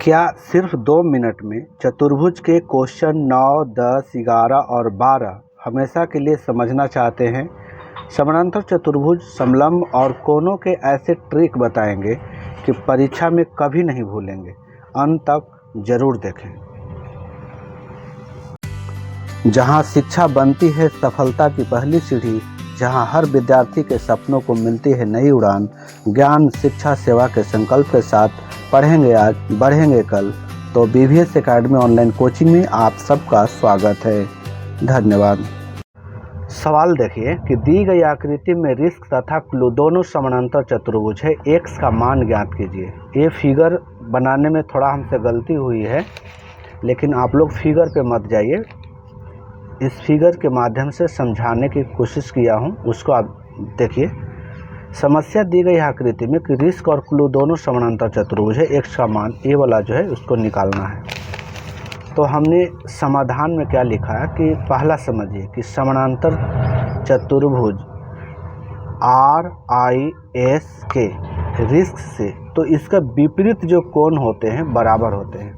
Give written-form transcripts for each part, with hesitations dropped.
क्या सिर्फ 2 मिनट में चतुर्भुज के क्वेश्चन 9, 10, 11 और 12 हमेशा के लिए समझना चाहते हैं? समानांतर चतुर्भुज, समलंब और कोनों के ऐसे ट्रिक बताएंगे कि परीक्षा में कभी नहीं भूलेंगे। अंत तक जरूर देखें। जहां शिक्षा बनती है सफलता की पहली सीढ़ी, जहां हर विद्यार्थी के सपनों को मिलती है नई उड़ान, ज्ञान शिक्षा सेवा के संकल्प के साथ पढ़ेंगे आज बढ़ेंगे कल। तो BVS एकेडमी ऑनलाइन कोचिंग में आप सबका स्वागत है। धन्यवाद। सवाल देखिए कि दी गई आकृति में रिस्क तथा क्लू दोनों समानांतर चतुर्भुज है, x का मान ज्ञात कीजिए। ये फिगर बनाने में थोड़ा हमसे गलती हुई है, लेकिन आप लोग फिगर पे मत जाइए। इस फिगर के माध्यम से समझाने की कोशिश किया हूँ, उसको आप देखिए। समस्या दी गई आकृति में कि रिस्क और क्लू दोनों समानांतर चतुर्भुज है, x का मान ए वाला जो है उसको निकालना है। तो हमने समाधान में क्या लिखा है कि पहला समझिए कि समानांतर चतुर्भुज RISK रिस्क से तो इसका विपरीत जो कोण होते हैं बराबर होते हैं।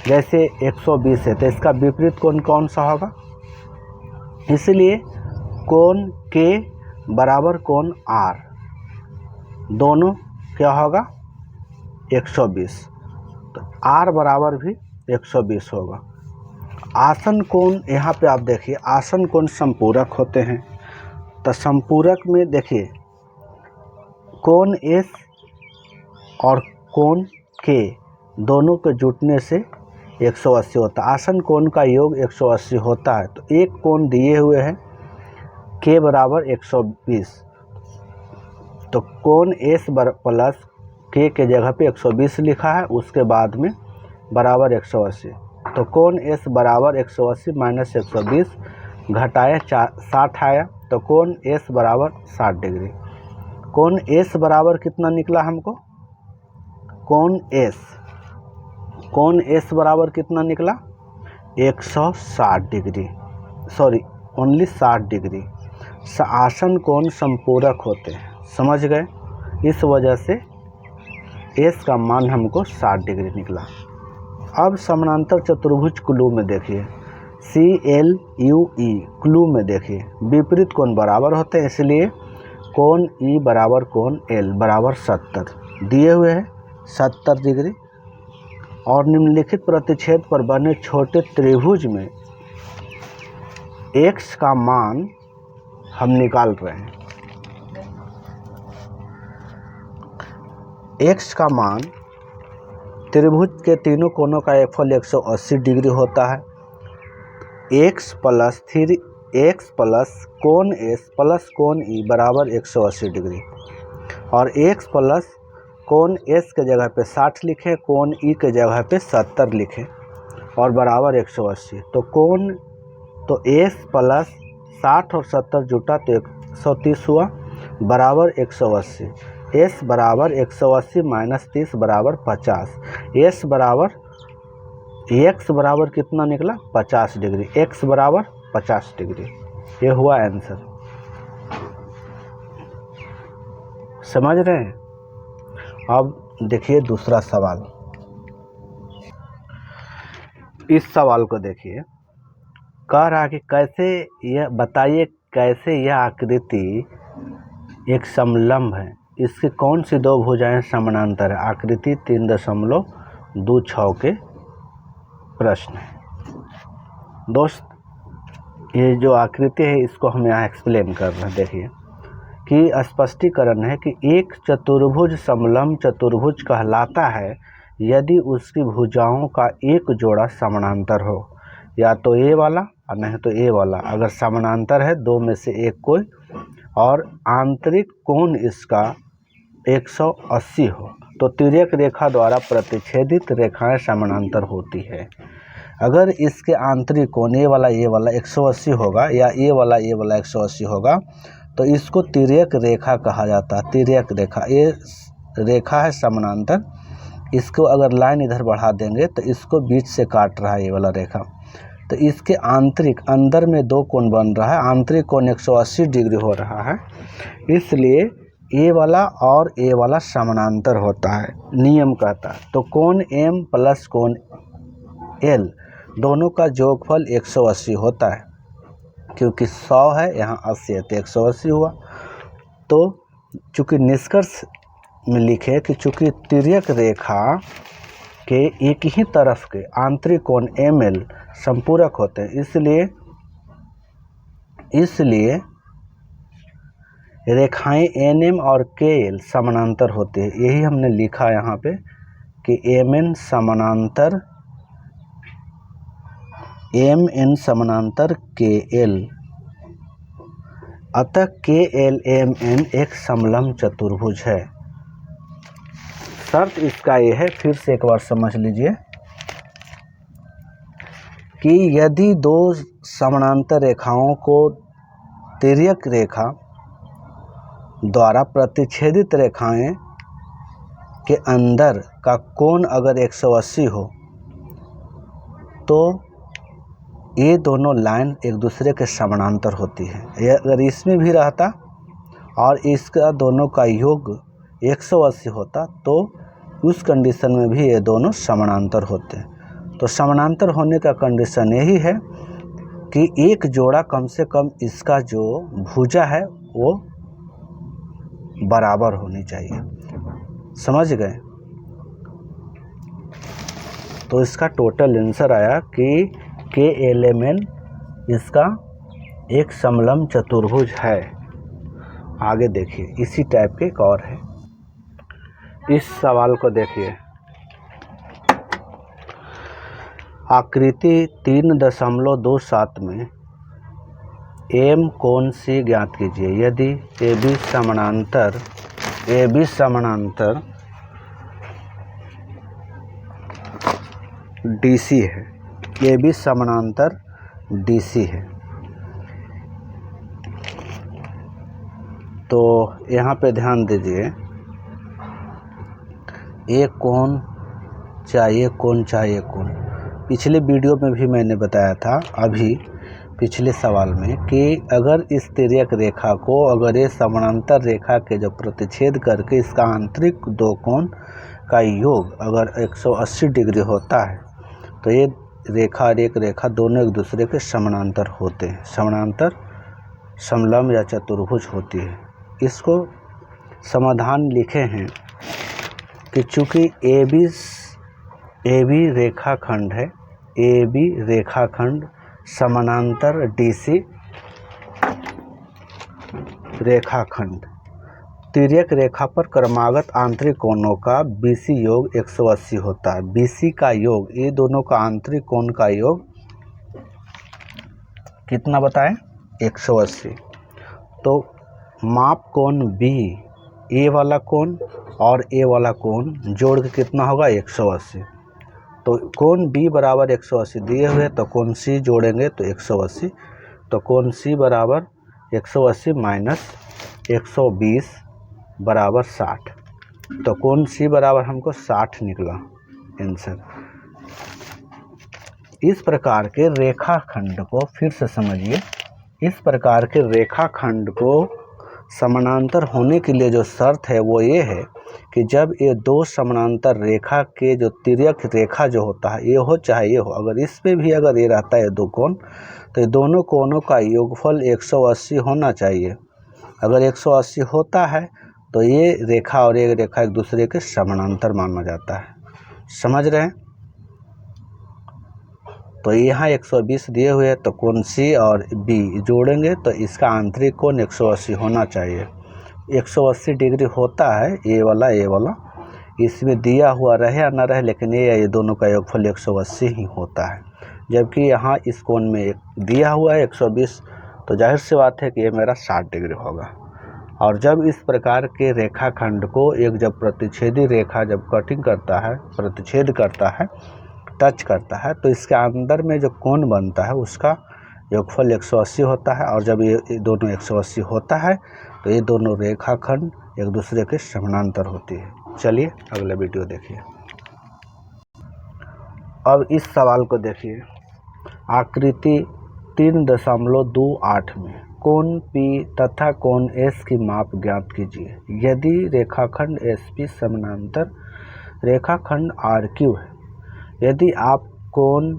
जैसे 120 है तो इसका विपरीत कोण कौन सा होगा? इसलिए कोण K बराबर कोण R, दोनों क्या होगा? 120। तो R बराबर भी 120 होगा। आसन कोण यहाँ पे आप देखिए, आसन कोण संपूरक होते हैं। तो संपूरक में देखिए कोण S और कोण K दोनों के जुटने से 180 होता है। आसन कोण का योग 180 होता है। तो एक कोण दिए हुए हैं K बराबर 120, तो कोण S प्लस K के जगह पे 120 लिखा है, उसके बाद में बराबर 180। तो कोण S बराबर 180 माइनस 120 घटाया 60 आया, तो कोण S बराबर 60 डिग्री। कोण S बराबर कितना निकला हमको? कोण S बराबर कितना निकला? 160 डिग्री, सॉरी ओनली 60 डिग्री। आसन कोण संपूरक होते हैं, समझ गए? इस वजह से S का मान हमको 60 डिग्री निकला। अब समानांतर चतुर्भुज क्लू में देखिए, CLUE क्लू में देखिए विपरीत कोण बराबर होते हैं, इसलिए कोण E बराबर कोण L बराबर 70 दिए हुए हैं 70 डिग्री। और निम्नलिखित प्रतिच्छेद पर बने छोटे त्रिभुज में x का मान हम निकाल रहे हैं। x का मान त्रिभुज के तीनों कोनों का योगफल 180 डिग्री होता है। x प्लस कोण S प्लस कोण E बराबर 180 डिग्री, और x प्लस कोण S के जगह पे 60 लिखें, कोण E के जगह पे 70 लिखें और बराबर 180। तो S प्लस 60 और 70 जुटा तो 130 हुआ बराबर 180। S बराबर 180 माइनस 30 बराबर 50। S बराबर x बराबर कितना निकला? 50 डिग्री। x बराबर 50 डिग्री। ये हुआ आंसर। समझ रहे हैं? अब देखिए दूसरा सवाल। इस सवाल को देखिए, कह रहा कि कैसे यह बताइए कैसे यह आकृति एक समलंब है, इसकी कौन सी दो भुजाएं समानांतर है। आकृति 3.26 के प्रश्न है। दोस्त, ये जो आकृति है इसको हम यहाँ एक्सप्लेन कर रहे हैं। देखिए कि स्पष्टीकरण है कि एक चतुर्भुज समलंब चतुर्भुज कहलाता है यदि उसकी भुजाओं का एक जोड़ा समानांतर हो, या तो ए वाला और नहीं तो ए वाला। अगर समानांतर है दो में से एक कोई, और आंतरिक कोण इसका 180 हो, तो तिर्यक रेखा द्वारा प्रतिच्छेदित रेखाएं समानांतर होती है। अगर इसके आंतरिक कोण ए वाला 180 होगा या ए वाला 180 होगा, तो इसको तिर्यक रेखा कहा जाता है। तिर्यक रेखा, ये रेखा है समानांतर, इसको अगर लाइन इधर बढ़ा देंगे तो इसको बीच से काट रहा है ये वाला रेखा। तो इसके आंतरिक अंदर में दो कोण बन रहा है, आंतरिक कोण 180 डिग्री हो रहा है, इसलिए ए वाला और ए वाला समानांतर होता है, नियम कहता है। तो कोण एम प्लस कोण एल दोनों का जोगफल 180 होता है, क्योंकि 100 है यहाँ 80 है तो 180 हुआ। तो चूँकि निष्कर्ष में लिखे कि चूँकि तिर्यक रेखा के एक ही तरफ के आंतरिक कोण एम एल संपूरक होते हैं, इसलिए रेखाएं एन एम और के एल समानांतर होती है। यही हमने लिखा यहाँ पे कि एम एन समानांतर के एल, अतः के एल एम एन एक समलंब चतुर्भुज है। शर्त इसका ये है, फिर से एक बार समझ लीजिए कि यदि दो समानांतर रेखाओं को तिर्यक रेखा द्वारा प्रतिच्छेदित रेखाएं के अंदर का कोण अगर 180 हो तो ये दोनों लाइन एक दूसरे के समानांतर होती है। ये अगर इसमें भी रहता और इसका दोनों का योग 180 होता तो उस कंडीशन में भी ये दोनों समानांतर होते हैं। तो समानांतर होने का कंडीशन यही है कि एक जोड़ा कम से कम इसका जो भुजा है वो बराबर होनी चाहिए। समझ गए? तो इसका टोटल आंसर आया कि के एल एम एन इसका एक समलंब चतुर्भुज है। आगे देखिए, इसी टाइप के एक और है। इस सवाल को देखिए, आकृति 3.27 में एम कोण सी ज्ञात कीजिए यदि ए बी समानांतर DC है, ए बी समानांतर DC है। तो यहाँ पे ध्यान दीजिए, एक कोण चाहिए कोण। पिछले वीडियो में भी मैंने बताया था, अभी पिछले सवाल में, कि अगर इस तिर्यक रेखा को अगर ये समानांतर रेखा के जो प्रतिच्छेद करके इसका आंतरिक दो कोण का योग अगर 180 डिग्री होता है तो ये रेखा और एक रेखा दोनों एक दूसरे के समानांतर होते हैं, समानांतर समलंब या चतुर्भुज होती है। इसको समाधान लिखे हैं कि चूँकि ए बी रेखाखंड है, ए बी रेखाखंड समानांतर DC रेखाखंड, तिर्यक रेखा पर क्रमागत आंतरिक कोणों का BC योग 180 होता है। BC का योग, ये दोनों का आंतरिक कोण का योग कितना बताएं? 180। तो माप कोण B, ए वाला कोण और ए वाला कोण जोड़ के कितना होगा? 180। तो कोण B बराबर 180 दिए हुए, तो कोण C जोड़ेंगे तो 180, तो कोण C बराबर 180 माइनस 120 बराबर 60। तो कोण C बराबर हमको 60 निकला आंसर। इस प्रकार के रेखाखंड को फिर से समझिए, इस प्रकार के रेखाखंड को समानांतर होने के लिए जो शर्त है वो ये है कि जब ये दो समानांतर रेखा के जो तिर्यक रेखा जो होता है, ये हो चाहे ये हो, अगर इस पे भी अगर ये रहता है दो कोण, तो ये दोनों कोणों का योगफल 180 होना चाहिए। अगर 180 होता है तो ये रेखा और ये रेखा एक दूसरे के समानांतर माना जाता है। समझ रहे हैं? तो यहाँ 120 दिए हुए, तो कोण C और B जोड़ेंगे तो इसका आंतरिक कोण 180 होना चाहिए। 180 डिग्री होता है ये वाला, इसमें दिया हुआ रहे या ना रहे, लेकिन ये दोनों का योगफल 180 ही होता है। जबकि यहाँ इस कोण में एक दिया हुआ है 120, तो जाहिर सी बात है कि ये मेरा 60 डिग्री होगा। और जब इस प्रकार के रेखाखंड को एक जब प्रतिच्छेदी रेखा जब कटिंग करता है, प्रतिच्छेद करता है, टच करता है, तो इसके अंदर में जो कोण बनता है उसका योगफल 180 होता है। और जब ये दोनों 180 होता है तो ये दोनों रेखाखंड एक दूसरे के समानांतर होती है। चलिए अगला वीडियो देखिए। अब इस सवाल को देखिए, आकृति 3.28 में कोण P तथा कोण S की माप ज्ञात कीजिए। यदि रेखाखंड SP समानांतर रेखाखंड RQ है, यदि आप कोण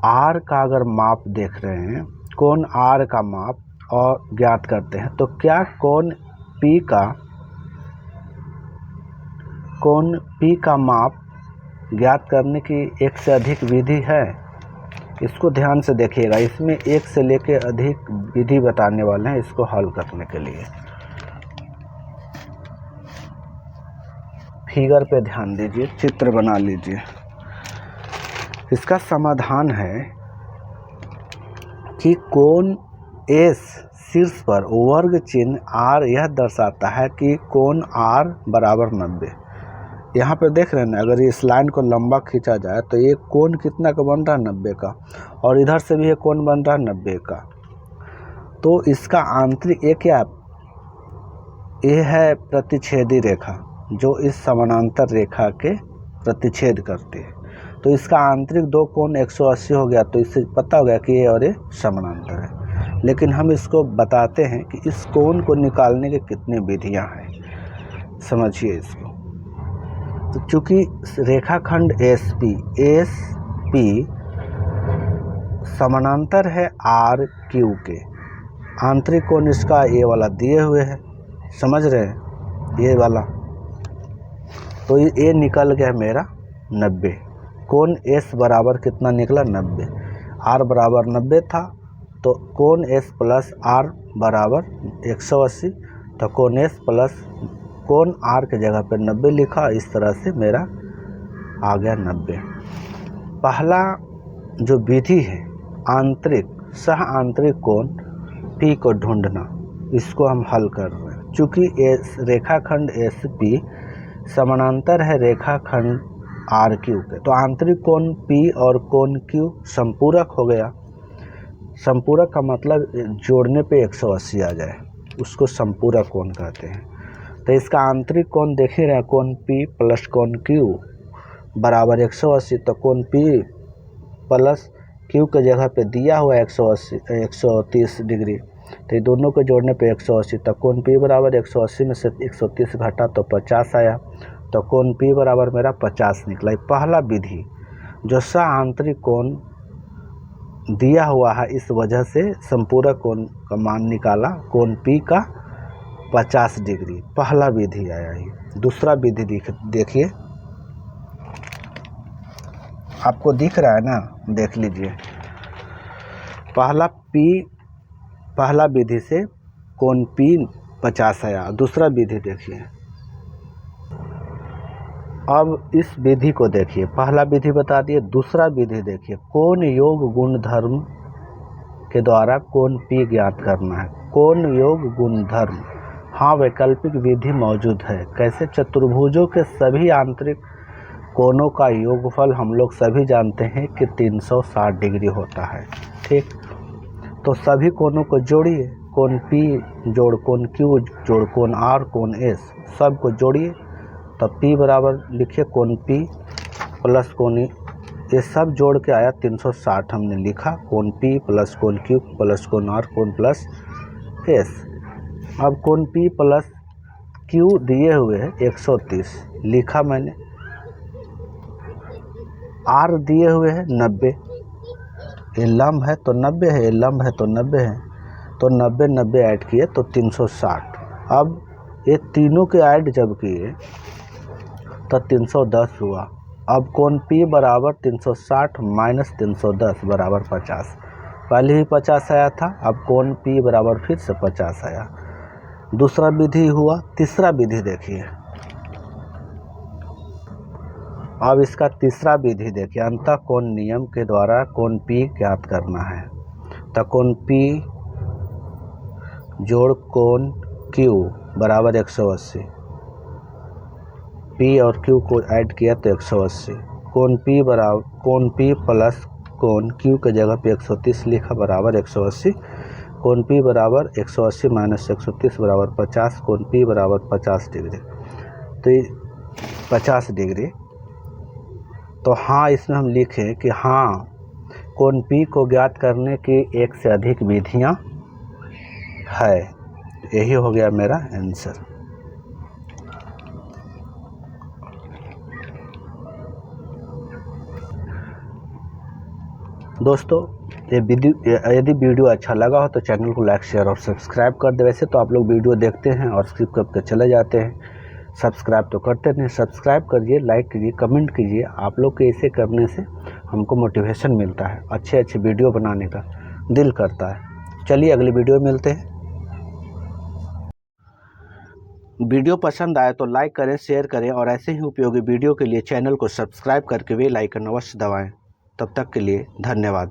R का अगर माप देख रहे हैं, कोण R का माप और ज्ञात करते हैं, तो क्या कोण P का माप ज्ञात करने की एक से अधिक विधि है? इसको ध्यान से देखिएगा, इसमें एक से लेके अधिक विधि बताने वाले हैं इसको हल करने के लिए। फिगर पे ध्यान दीजिए, चित्र बना लीजिए। इसका समाधान है कि कोण S शीर्ष पर वर्ग चिन्ह R यह दर्शाता है कि कोण R बराबर 90। यहाँ पे देख रहे हैं ना, अगर इस लाइन को लंबा खींचा जाए तो ये कोण कितना का बन रहा है? 90 का। और इधर से भी ये कोण बन रहा है 90 का। तो इसका आंतरिक ये है प्रतिच्छेदी रेखा जो इस समानांतर रेखा के प्रतिच्छेद करती है। तो इसका आंतरिक दो कोण 180 हो गया, तो इससे पता हो गया कि ये और ये समानांतर है। लेकिन हम इसको बताते हैं कि इस कोण को निकालने के कितनी विधियां हैं, समझिए इसको। तो चूंकि रेखाखंड SP समानांतर है RQ के, आंतरिक कोण इसका ये वाला दिए हुए है, समझ रहे हैं, ये वाला। तो ये निकल गया मेरा 90। कोण S बराबर कितना निकला? 90। R बराबर 90 था, तो कोण S प्लस R बराबर 180। तो कोण S प्लस कोण R के जगह पर 90 लिखा। इस तरह से मेरा आ गया 90। पहला जो विधि है आंतरिक सह आंतरिक कोण P को ढूंढना, इसको हम हल कर रहे हैं। चूँकि रेखाखंड SP समानांतर है रेखाखंड RQ के, तो आंतरिक कोण P और कोण Q संपूरक हो गया। संपूरक का मतलब जोड़ने पे 180 आ जाए, उसको संपूरक कोण कहते हैं। तो इसका आंतरिक कोण देख ही रहे, कोण P प्लस कोण Q बराबर 180। तो कोण P प्लस Q के जगह पे दिया हुआ 130 डिग्री, तो ये दोनों को जोड़ने पे 180। तो कोण P बराबर 180 में से 130 घटा तो 50 आया। तो कोण P बराबर मेरा 50 निकला। पहला विधि जो सह आंतरिक कोण दिया हुआ है, इस वजह से संपूरक कोण का मान निकाला, कोण P का 50 डिग्री। पहला विधि आया ही। दूसरा विधि देखिए, आपको दिख रहा है ना, देख लीजिए। पहला विधि से कोण P 50 आया। दूसरा विधि देखिए। अब इस विधि को देखिए, पहला विधि बता दिए, दूसरा विधि देखिए। कोण योग गुणधर्म के द्वारा कोण P ज्ञात करना है। कोण योग गुणधर्म, हाँ वैकल्पिक विधि मौजूद है। कैसे? चतुर्भुजों के सभी आंतरिक कोणों का योगफल हम लोग सभी जानते हैं कि 360 डिग्री होता है, ठीक। तो सभी कोणों को जोड़िए, कोण P जोड़ कोण Q जोड़ कोण R कोण S, सब को जोड़िए। तो P बराबर लिखिए कोण P प्लस कोण, ये सब जोड़ के आया 360 हमने लिखा। कोण P प्लस कोण Q प्लस कोण R कोण प्लस S। अब कोण P प्लस Q दिए हुए है 130 लिखा मैंने, R दिए हुए है 90, ये लंब है तो 90 है, ये लंब है तो 90 है, तो 90 ऐड किए तो 360। अब ये तीनों के ऐड जब किए तो 310 हुआ। अब कोण P बराबर 360 माइनस 310 बराबर 50। पहले ही 50 आया था, अब कोण P बराबर फिर से 50 आया। दूसरा विधि हुआ। तीसरा विधि देखिए, अब इसका तीसरा विधि देखिए। अंतः कोण नियम के द्वारा कोण P ज्ञात करना है। तो कोण P जोड़ कोण Q बराबर 180, P और Q को ऐड किया तो 180। कोण P प्लस कोण Q के जगह पे 130 लिखा बराबर 180। कोण P बराबर 180 माइनस 130 बराबर 50। कोण P बराबर 50 डिग्री। तो ये 50 डिग्री, तो हाँ इसमें हम लिखें कि हाँ कोण P को ज्ञात करने की एक से अधिक विधियाँ है। यही हो गया मेरा आंसर। दोस्तों यदि वीडियो अच्छा लगा हो तो चैनल को लाइक शेयर और सब्सक्राइब कर दे। वैसे तो आप लोग वीडियो देखते हैं और स्किप करके चले जाते हैं, सब्सक्राइब तो करते नहीं। सब्सक्राइब करिए, लाइक कीजिए, कमेंट कीजिए। आप लोग के ऐसे करने से हमको मोटिवेशन मिलता है, अच्छे अच्छे वीडियो बनाने का दिल करता है। चलिए अगली वीडियो में मिलते हैं। वीडियो पसंद आए तो लाइक करें, शेयर करें और ऐसे ही उपयोगी वीडियो के लिए चैनल को सब्सक्राइब करके बेल आइकन अवश्य दबाएं। तब तक के लिए धन्यवाद।